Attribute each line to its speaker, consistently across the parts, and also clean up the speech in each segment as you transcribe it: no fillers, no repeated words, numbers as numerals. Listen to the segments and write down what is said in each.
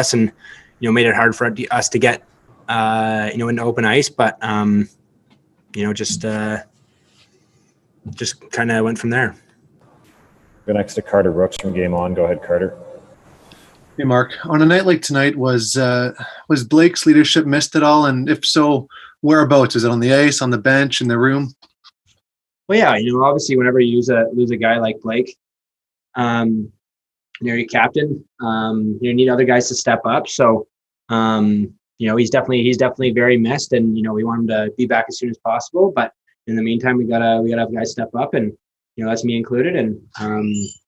Speaker 1: us and, made it hard for us to get, into open ice. But, just kind of went from there.
Speaker 2: Go next to Carter Brooks from Game On. Go ahead, Carter.
Speaker 3: Hey, Mark. On a night like tonight, was Blake's leadership missed at all? And if so, whereabouts? Is it on the ice, on the bench, in the room?
Speaker 1: Well, yeah, obviously whenever you lose a guy like Blake, your captain, you need other guys to step up. So, he's definitely very missed, and we want him to be back as soon as possible. But in the meantime, we gotta have guys step up, and that's me included. And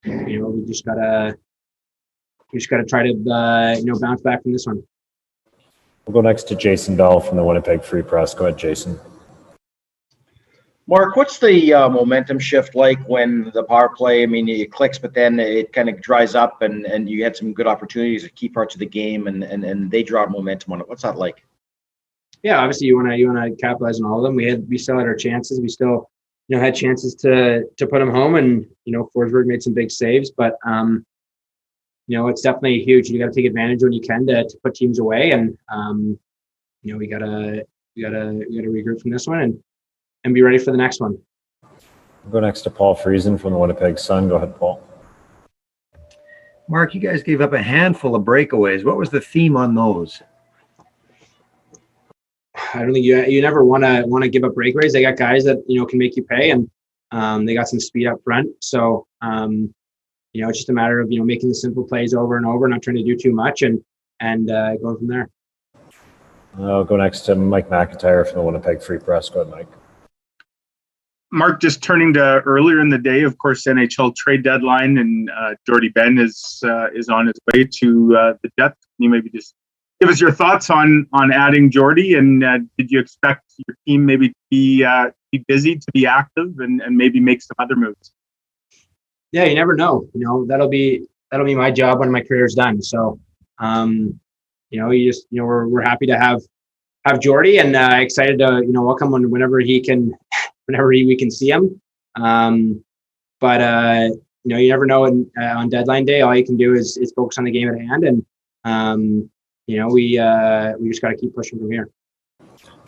Speaker 1: we just gotta try to bounce back from this one.
Speaker 2: We'll go next to Jason Bell from the Winnipeg Free Press. Go ahead, Jason.
Speaker 4: Mark, what's the momentum shift like when the power play, it clicks, but then it kind of dries up and you had some good opportunities at key parts of the game and they draw momentum on it. What's that like? Yeah,
Speaker 1: obviously you want to capitalize on all of them. We still had our chances. We still, had chances to put them home, and, Forsberg made some big saves, but, it's definitely huge. You got to take advantage when you can to put teams away. And, we gotta regroup from this one and be ready for the next one.
Speaker 2: We'll go next to Paul Friesen from the Winnipeg Sun. Go ahead, Paul.
Speaker 5: Mark, you guys gave up a handful of breakaways. What was the theme on those?
Speaker 1: I don't think you never want to give up breakaways. They got guys that can make you pay, and they got some speed up front. So it's just a matter of making the simple plays over and over, not trying to do too much, and going from there.
Speaker 2: I'll go next to Mike McIntyre from the Winnipeg Free Press. Go ahead, Mike.
Speaker 6: Mark, just turning to earlier in the day, of course, NHL trade deadline, and Jordie Benn is on his way to the Jets. Can you maybe just give us your thoughts on adding Jordie, and did you expect your team maybe to be busy, to be active, and maybe make some other moves?
Speaker 1: Yeah, you never know. That'll be my job when my career's done. So, we're happy to have Jordie, and excited to welcome whenever we can see him. But you never know. On deadline day, all you can do is focus on the game at hand, and we just got to keep pushing from here.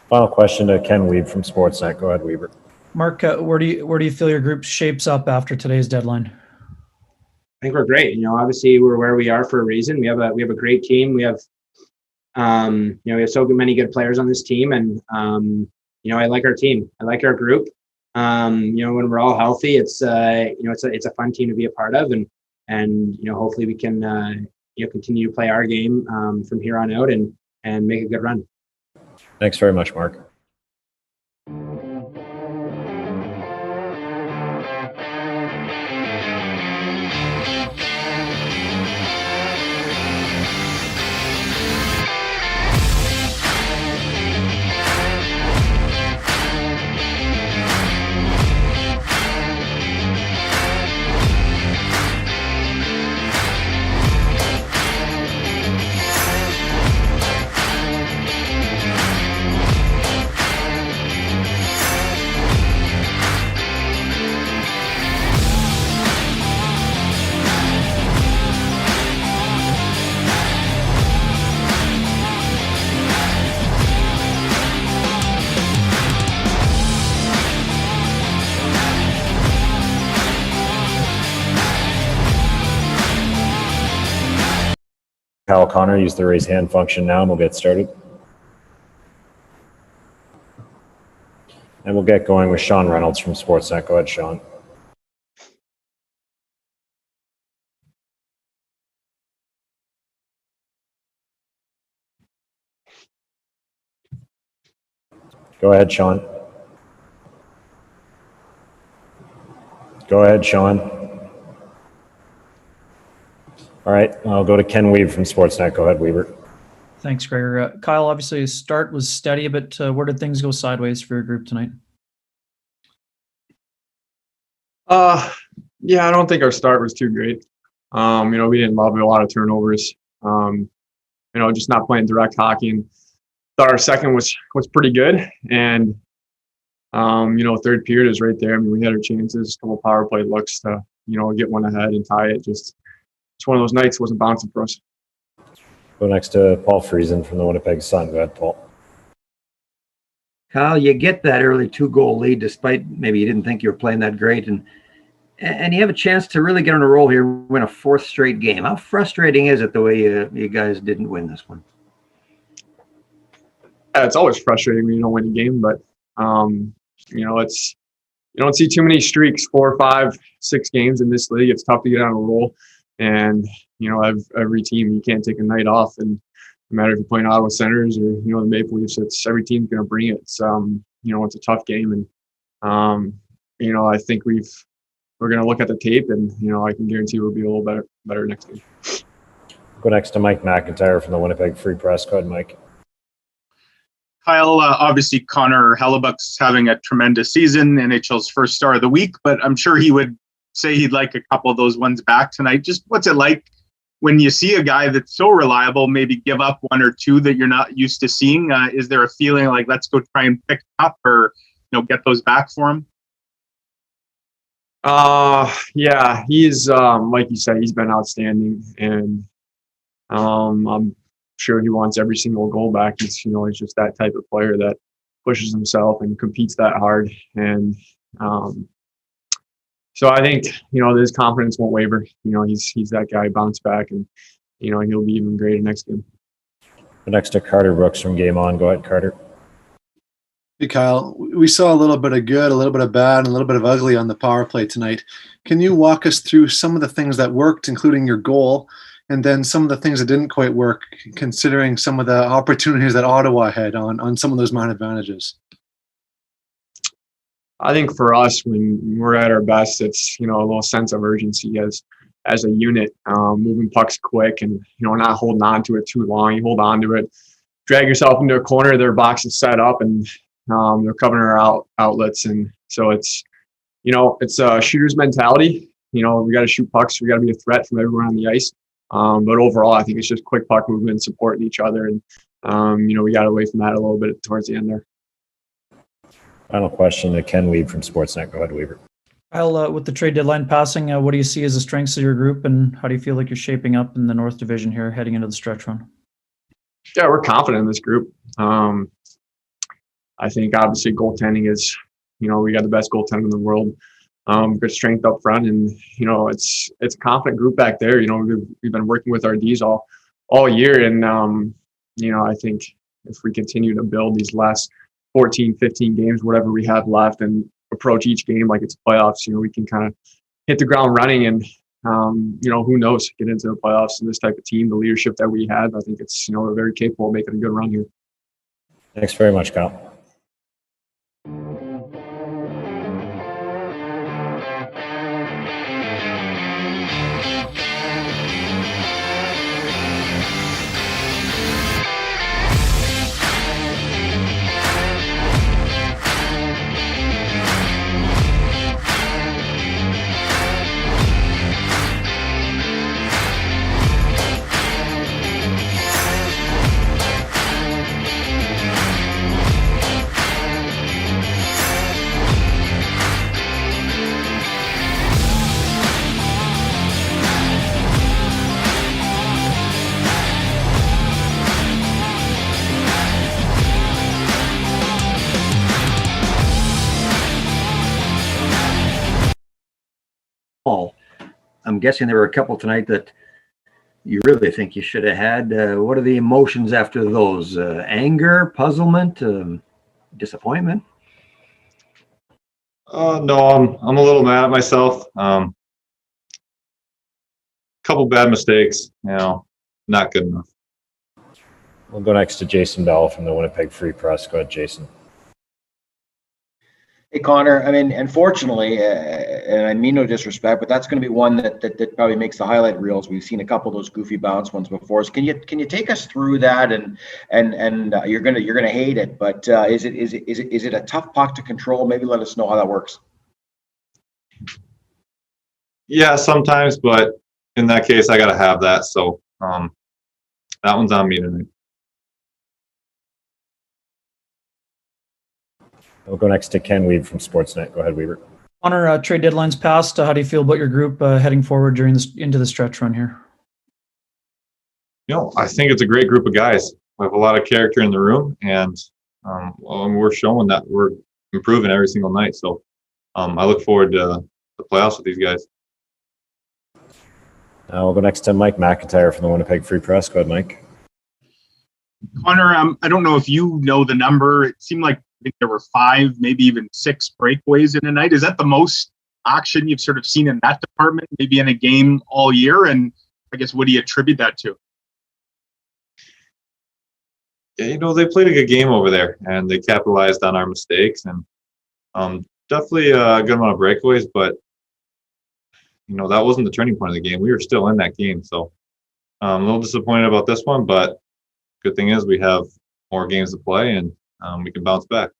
Speaker 2: Final question to Ken Weeb from Sportsnet. Go ahead, Weaver.
Speaker 7: Mark, where do you feel your group shapes up after today's deadline?
Speaker 1: I think we're great. Obviously we're where we are for a reason. We have a great team. We have so many good players on this team, and I like our team. I like our group. When we're all healthy, it's a fun team to be a part of, and hopefully we can continue to play our game from here on out and make a good run.
Speaker 2: Thanks very much, Mark. Kyle Connor, use the raise hand function now, and we'll get started. And we'll get going with Sean Reynolds from Sportsnet. Go ahead, Sean. Go ahead, Sean. Go ahead, Sean. All right, I'll go to Ken Weaver from Sportsnet. Go ahead, Weaver.
Speaker 7: Thanks, Gregor. Kyle, obviously his start was steady, but where did things go sideways for your group tonight?
Speaker 8: Yeah, I don't think our start was too great. We didn't love a lot of turnovers. Just not playing direct hockey. And thought our second was pretty good. And third period is right there. We had our chances, a couple power play looks to get one ahead and tie it. Just one of those nights wasn't bouncing for us.
Speaker 2: Go next to Paul Friesen from the Winnipeg Sun. Go ahead, Paul.
Speaker 5: Kyle, you get that early 2-goal lead despite maybe you didn't think you were playing that great, and you have a chance to really get on a roll here, win a 4th straight game. How frustrating is it the way you guys didn't win this one?
Speaker 8: It's always frustrating when you don't win a game, but it's you don't see too many streaks, 4, 5, 6 games in this league. It's tough to get on a roll, and every team, you can't take a night off, and no matter if you're playing Ottawa Senators or the Maple Leafs, it's every team's going to bring it. It's it's a tough game, and I think we're going to look at the tape, and I can guarantee we'll be a little better next game.
Speaker 2: Go next to Mike McIntyre from the Winnipeg Free Press. Go ahead, Mike.
Speaker 6: Kyle, obviously Connor Hellebuyck's having a tremendous season, NHL's first star of the week, but I'm sure he would say he'd like a couple of those ones back tonight. Just what's it like when you see a guy that's so reliable, maybe give up 1 or 2 that you're not used to seeing? Is there a feeling like, let's go try and pick up or get those back for him?
Speaker 8: Yeah, he's like you said, he's been outstanding, and I'm sure he wants every single goal back. He's just that type of player that pushes himself and competes that hard, and so I think his confidence won't waver. He's that guy, bounce back, and he'll be even greater next game.
Speaker 2: Go next to Carter Brooks from Game On. Go ahead, Carter.
Speaker 3: Hey, Kyle, we saw a little bit of good, a little bit of bad, and a little bit of ugly on the power play tonight. Can you walk us through some of the things that worked, including your goal, and then some of the things that didn't quite work, considering some of the opportunities that Ottawa had on some of those man advantages?
Speaker 8: I think for us, when we're at our best, it's a little sense of urgency as a unit, moving pucks quick, and not holding on to it too long. You hold on to it, drag yourself into a corner. Their box is set up, and they're covering our outlets, and so it's a shooter's mentality. We got to shoot pucks. We got to be a threat from everyone on the ice. But overall, I think it's just quick puck movement, supporting each other, and we got away from that a little bit towards the end there.
Speaker 2: Final question to Ken Weeb from Sportsnet. Go ahead, Weaver.
Speaker 7: Kyle, with the trade deadline passing, what do you see as the strengths of your group, and how do you feel like you're shaping up in the North Division here heading into the stretch run?
Speaker 8: Yeah, we're confident in this group. I think obviously goaltending is, we got the best goaltender in the world. Good strength up front, and it's a confident group back there. We've been working with our Ds all year, and I think if we continue to build these last 14, 15 games, whatever we have left, and approach each game like it's playoffs, we can kind of hit the ground running, and who knows, get into the playoffs. And this type of team, the leadership that we have, I think it's we're very capable of making a good run here.
Speaker 2: Thanks very much, Kyle.
Speaker 5: I'm guessing there were a couple tonight that you really think you should have had. What are the emotions after those? Anger, puzzlement, disappointment?
Speaker 9: No, I'm a little mad at myself. Couple bad mistakes, not good enough.
Speaker 2: We'll go next to Jason Bell from the Winnipeg Free Press. Go ahead, Jason.
Speaker 4: Hey, Connor, unfortunately, and I mean no disrespect, but that's going to be one that probably makes the highlight reels. We've seen a couple of those goofy bounce ones before. So can you take us through that? And you're gonna hate it, but is it a tough puck to control? Maybe let us know how that works.
Speaker 9: Yeah, sometimes, but in that case, I got to have that. So that one's on me tonight.
Speaker 2: We'll go next to Ken Weeb from Sportsnet. Go ahead, Weaver.
Speaker 7: Connor, trade deadline's passed. How do you feel about your group heading forward into the stretch run here?
Speaker 9: I think it's a great group of guys. We have a lot of character in the room, and we're showing that we're improving every single night. So I look forward to the playoffs with these guys.
Speaker 2: We'll go next to Mike McIntyre from the Winnipeg Free Press. Go ahead, Mike.
Speaker 6: Connor, I don't know if you know the number. It seemed like I think there were 5, maybe even 6 breakaways in a night. Is that the most action you've sort of seen in that department, maybe in a game all year? And I guess, what do you attribute that to?
Speaker 9: Yeah, they played a good game over there, and they capitalized on our mistakes, and definitely a good amount of breakaways, but that wasn't the turning point of the game. We were still in that game, so I'm a little disappointed about this one, but good thing is we have more games to play, and we can bounce back.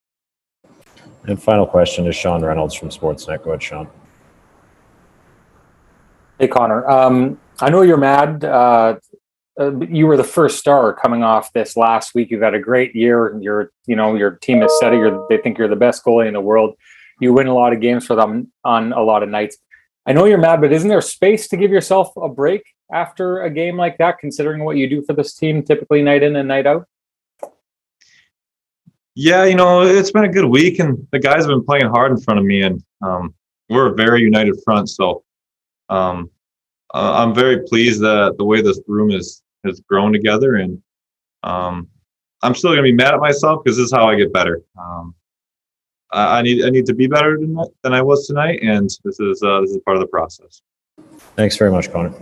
Speaker 2: And final question is Sean Reynolds from Sportsnet. Go ahead, Sean.
Speaker 10: Hey, Connor. I know you're mad. You were the first star coming off this last week. You've had a great year. Your team has said it. They think you're the best goalie in the world. You win a lot of games for them on a lot of nights. I know you're mad, but isn't there space to give yourself a break after a game like that, considering what you do for this team typically night in and night out?
Speaker 9: Yeah, it's been a good week, and the guys have been playing hard in front of me, and we're a very united front. So I'm very pleased that the way this room has grown together, and I'm still going to be mad at myself because this is how I get better. I need to be better than I was tonight, and this is part of the process.
Speaker 2: Thanks very much, Connor.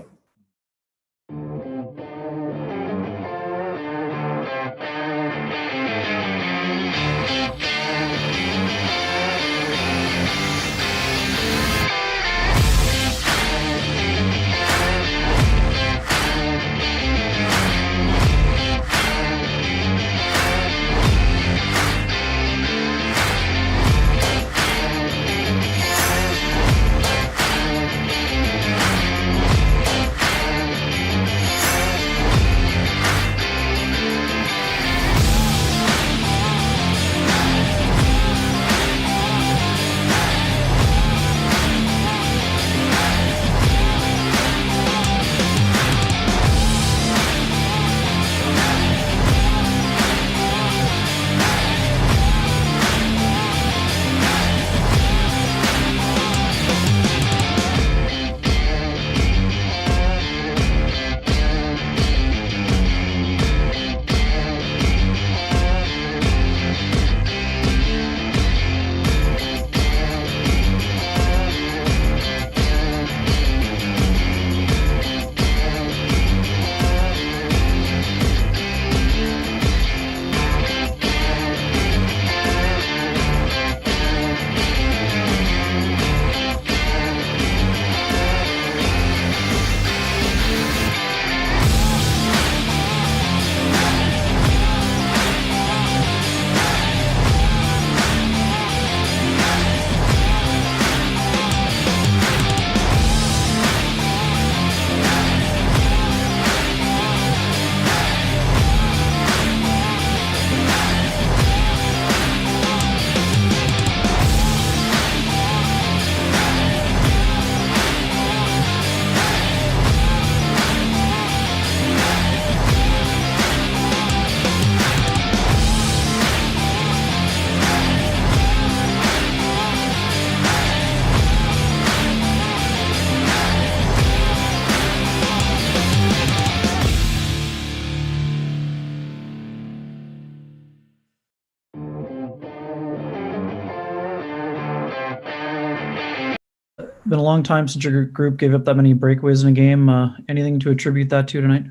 Speaker 7: Been a long time since your group gave up that many breakaways in a game. Anything to attribute that to tonight?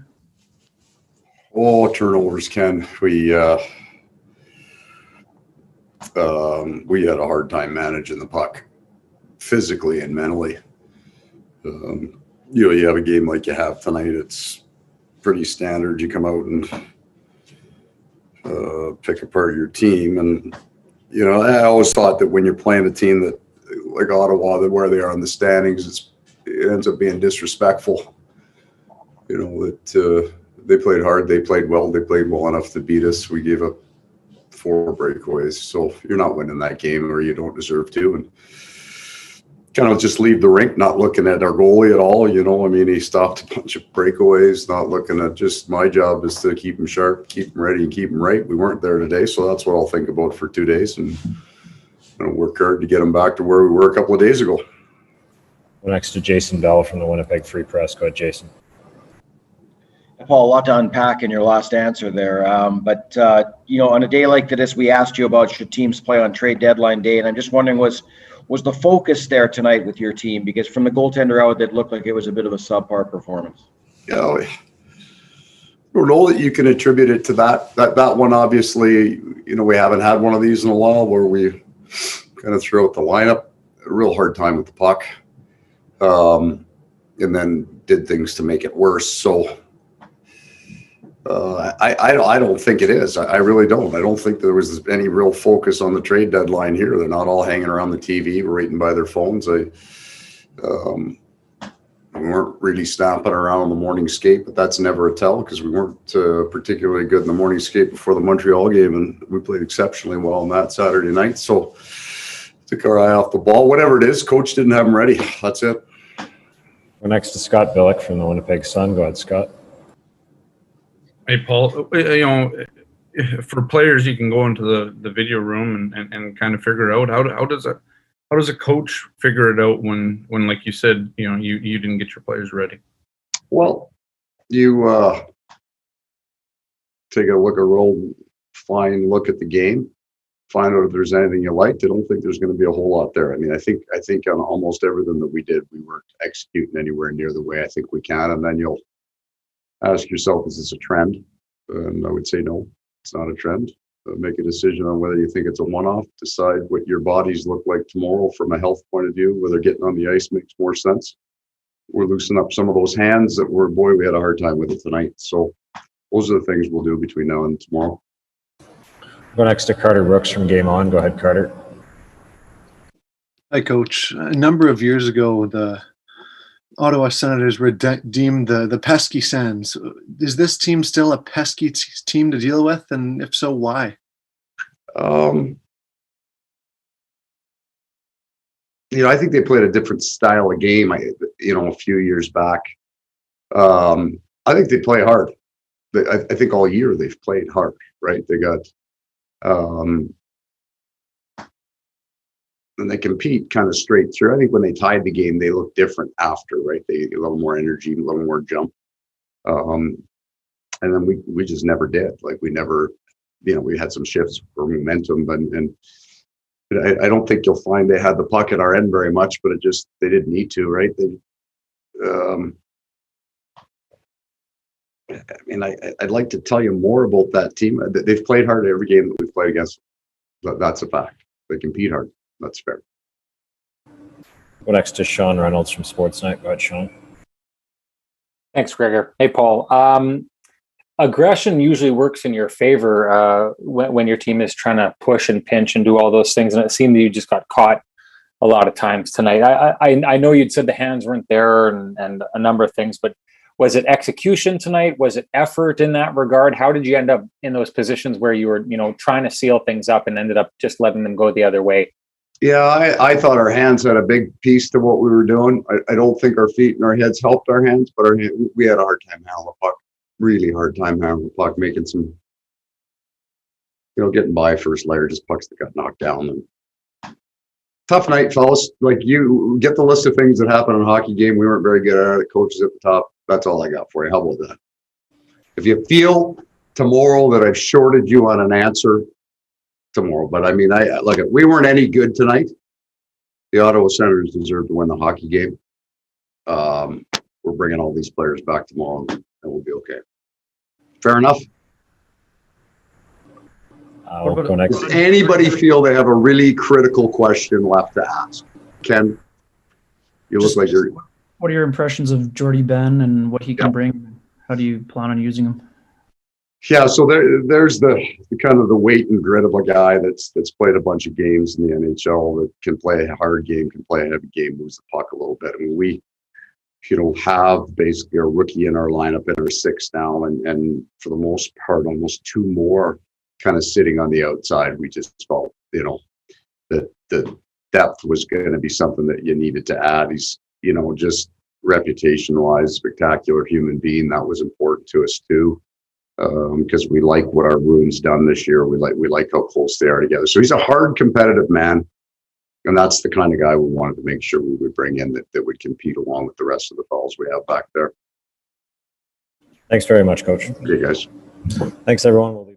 Speaker 11: Turnovers, Ken. We had a hard time managing the puck physically and mentally. You have a game like you have tonight. It's pretty standard. You come out and pick apart your team. And, I always thought that when you're playing a team that like Ottawa, that where they are in the standings, it ends up being disrespectful. That they played hard, they played well enough to beat us. We gave up 4 breakaways, so you're not winning that game, or you don't deserve to. And kind of just leave the rink, not looking at our goalie at all. You know, I mean, he stopped a bunch of breakaways, not looking at just my job is to keep him sharp, keep him ready, and keep him right. We weren't there today, so that's what I'll think about for 2 days and work hard to get him back to where we were a couple of days ago.
Speaker 2: Next to Jason Bell from the Winnipeg Free Press. Go ahead, Jason.
Speaker 4: Paul, a lot to unpack in your last answer there. But on a day like this, we asked you about should teams play on trade deadline day, and I'm just wondering was the focus there tonight with your team? Because from the goaltender out, it looked like it was a bit of a subpar performance.
Speaker 11: Yeah, I don't know that you can attribute it to that one. Obviously, we haven't had one of these in a while where we kind of threw out the lineup. A real hard time with the puck, and then did things to make it worse. So. I don't think it is. I really don't. I don't think there was any real focus on the trade deadline here. They're not all hanging around the TV, waiting by their phones. We weren't really stamping around the morning skate, but that's never a tell because we weren't particularly good in the morning skate before the Montreal game, and we played exceptionally well on that Saturday night. So took our eye off the ball. Whatever it is, coach didn't have them ready. That's it.
Speaker 2: We're next to Scott Billick from the Winnipeg Sun. Go ahead, Scott.
Speaker 12: Hey, Paul, for players, you can go into the video room and kind of figure it out. How does a coach figure it out when like you said, you didn't get your players ready?
Speaker 11: Well, you take a look look at the game, find out if there's anything you liked. I don't think there's going to be a whole lot there. I mean, I think on almost everything that we did, we weren't executing anywhere near the way I think we can, and then you'll ask yourself, is this a trend? And I would say no, it's not a trend. Make a decision on whether you think it's a one-off. Decide what your bodies look like tomorrow from a health point of view, whether getting on the ice makes more sense. We're loosening up some of those hands that we had a hard time with it tonight. So those are the things we'll do between now and tomorrow.
Speaker 2: Go next to Carter Brooks from Game On. Go ahead, Carter.
Speaker 3: Hi, Coach. A number of years ago, the Ottawa Senators were deemed the pesky Sens. Is this team still a pesky team to deal with? And if so, why?
Speaker 11: I think they played a different style of game, a few years back. I think they play hard. I think all year they've played hard, right? They got, and they compete kind of straight through. I think when they tied the game, they looked different after, right? They a little more energy, a little more jump. And then we just never did. Like we never, we had some shifts for momentum, and I don't think you'll find they had the puck at our end very much, but they didn't need to, right? I'd like to tell you more about that team. They've played hard every game that we've played against. That's a fact. They compete hard. That's fair.
Speaker 2: Go next to Sean Reynolds from Sportsnet. Go ahead, Sean.
Speaker 10: Thanks, Gregor. Hey, Paul. Aggression usually works in your favor when your team is trying to push and pinch and do all those things, and it seemed that you just got caught a lot of times tonight. I know you'd said the hands weren't there and a number of things, but was it execution tonight? Was it effort in that regard? How did you end up in those positions where you were, trying to seal things up and ended up just letting them go the other way?
Speaker 11: Yeah, I thought our hands had a big piece to what we were doing. I don't think our feet and our heads helped our hands, but we had a hard time handling the puck. Really hard time handling the puck, making some, getting by first layer, just pucks that got knocked down. And tough night, fellas. Like you get the list of things that happen in a hockey game. We weren't very good at it. Coaches at the top. That's all I got for you. How about that? If you feel tomorrow that I've shorted you on an answer, tomorrow. But I mean, look, we weren't any good tonight. The Ottawa Senators deserve to win the hockey game. We're bringing all these players back tomorrow, and we'll be okay. Fair enough.
Speaker 2: We'll go next.
Speaker 11: Does anybody feel they have a really critical question left to ask? Ken, you look like you're.
Speaker 7: What are your impressions of Jordy Ben and what he can bring? How do you plan on using him?
Speaker 11: Yeah, so there's the kind of the weight and grit of a guy that's played a bunch of games in the NHL, that can play a hard game, can play a heavy game, moves the puck a little bit. I mean, we, have basically a rookie in our lineup in our six now, and for the most part, almost two more kind of sitting on the outside. We just felt, that depth was going to be something that you needed to add. He's, you know, just reputation-wise, spectacular human being. That was important to us too, because we like what our room's done this year. We like how close they are together. So he's a hard, competitive man, and that's the kind of guy we wanted to make sure we would bring in that would compete along with the rest of the fellas we have back there.
Speaker 2: Thanks very much, Coach.
Speaker 11: Okay, guys.
Speaker 2: Thanks, everyone. We'll be